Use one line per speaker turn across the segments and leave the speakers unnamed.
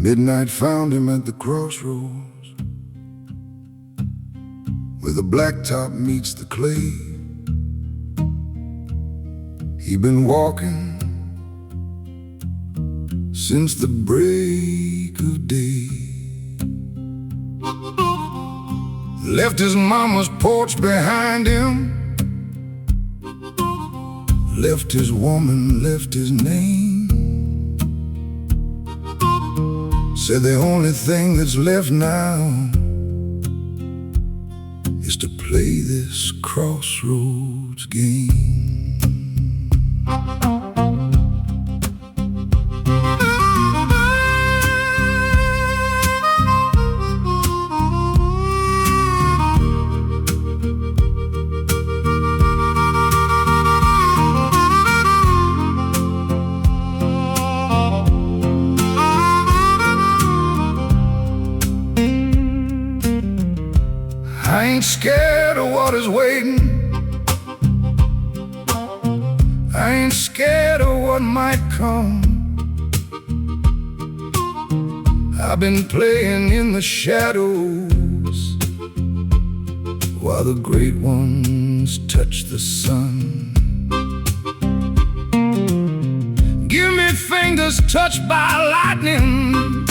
Midnight found him at the crossroads, where the blacktop meets the clay. He'd been walking since the break of day. Left his mama's porch behind him, left his woman, left his name. Said the only thing that's left now is to play this crossroads game. I ain't scared of what is waiting. I ain't scared of what might come. I've been playing in the shadows while the great ones touch the sun. Give me fingers touched by lightning.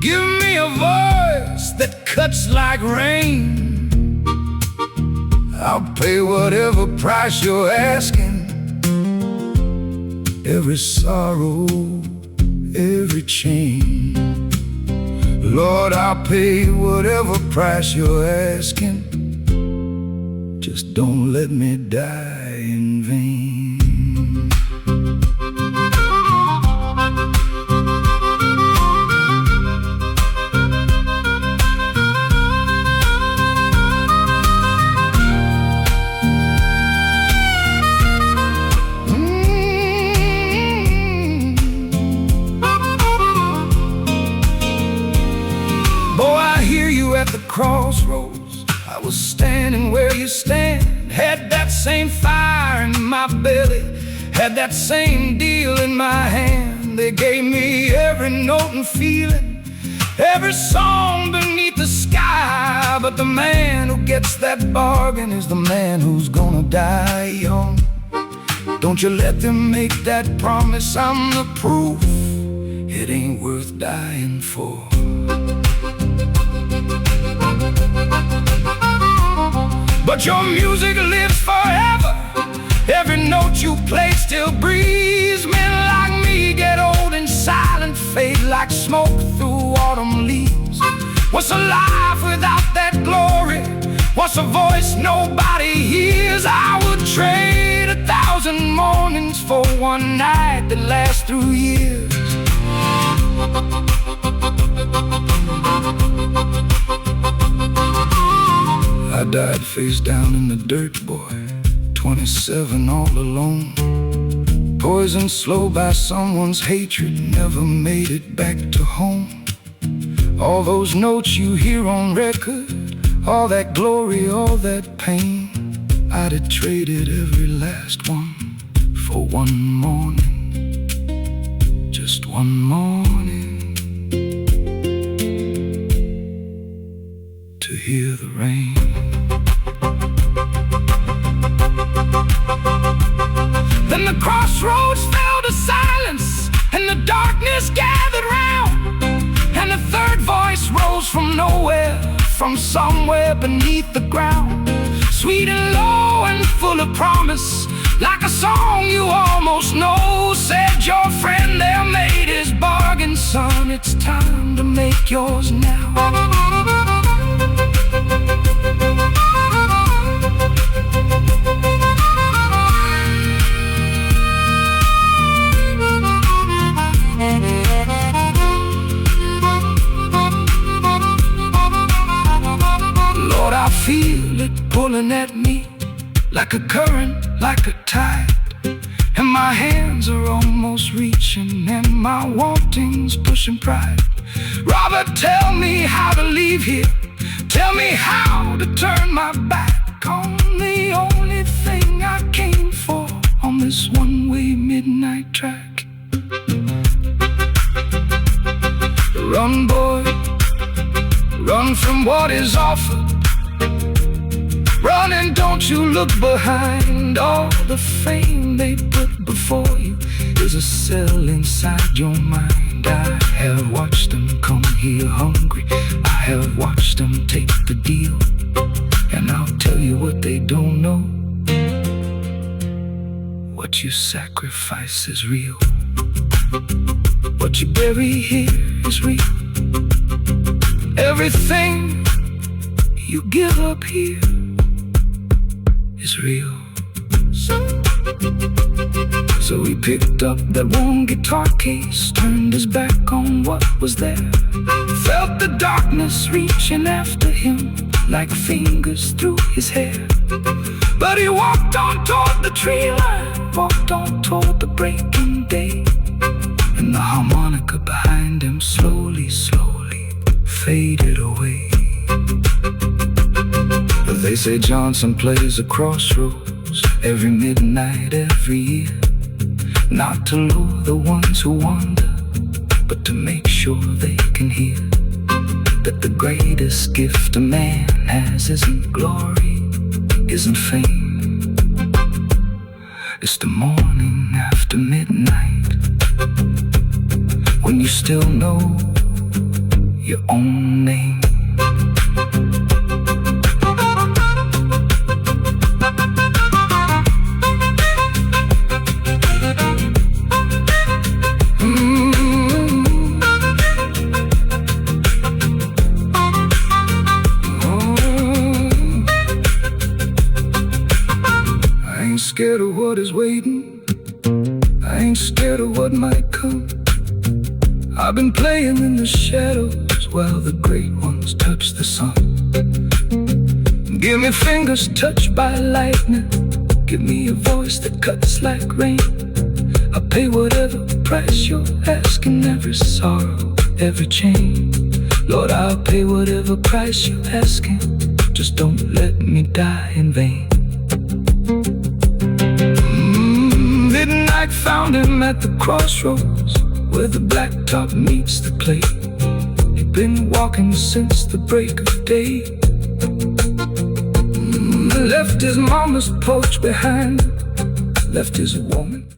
Give me a voice that cuts like rain. I'll pay whatever price you're asking. Every sorrow, every chain. Lord, I'll pay whatever price you're asking. Just don't let me die in vain. At the crossroads, I was standing where you stand. Had that same fire in my belly, had that same deal in my hand. They gave me every note and feeling, every song beneath the sky. But the man who gets that bargain is the man who's gonna die young. Don't you let them make that promise. I'm the proof it ain't worth dying for. But your music lives forever. Every note you play still breathes. Men like me get old and silent, fade like smoke through autumn leaves. What's a life without that glory? What's a voice nobody hears? I would trade 1,000 mornings for one night that lasts through years. I died face down in the dirt, boy, 27 all alone. Poisoned slow by someone's hatred, never made it back to home. All those notes you hear on record, all that glory, all that pain, I'd have traded every last one for one morning, just one morning, to hear the rain. Then the crossroads fell to silence, and the darkness gathered round, and a third voice rose from nowhere, from somewhere beneath the ground. Sweet and low and full of promise, like a song you almost know. Said your friend there made his bargain, son, it's time to make yours now. Lord, I feel it pulling at me like a current, like a tide. And my hands are almost reaching, and my wanting's pushing pride. Robert, tell me how to leave here. Tell me how to turn my back on the only thing I came for on this one-way midnight track. Run, boy, run from what is offered. Run and don't you look behind. All the fame they put before you is a cell inside your mind. I have watched them come here hungry. I have watched them take the deal. And I'll tell you what they don't know. What you sacrifice is real. What you bury here is real. Everything you give up here is real. So he picked up that one guitar case, turned his back on what was there, felt the darkness reaching after him like fingers through his hair. But he walked on toward the tree line, walked on toward the breaking day, and the harmonica behind him slowly, slowly faded away. But they say Johnson plays a Crossroads every midnight, every year, not to lure the ones who wander, but to make sure they can hear that the greatest gift a man has isn't glory, isn't fame. It's the morning after midnight, when you still know your own name. I ain't scared of what is waiting. I ain't scared of what might come. I've been playing in the shadows while the great ones touch the sun. Give me fingers touched by lightning. Give me a voice that cuts like rain. I'll pay whatever price you're asking. Every sorrow, every chain. Lord, I'll pay whatever price you're asking. Just don't let me die in vain. Midnight found him at the crossroads, where the blacktop meets the clay. He'd been walking since the break of day. Left his mama's porch behind, left his woman.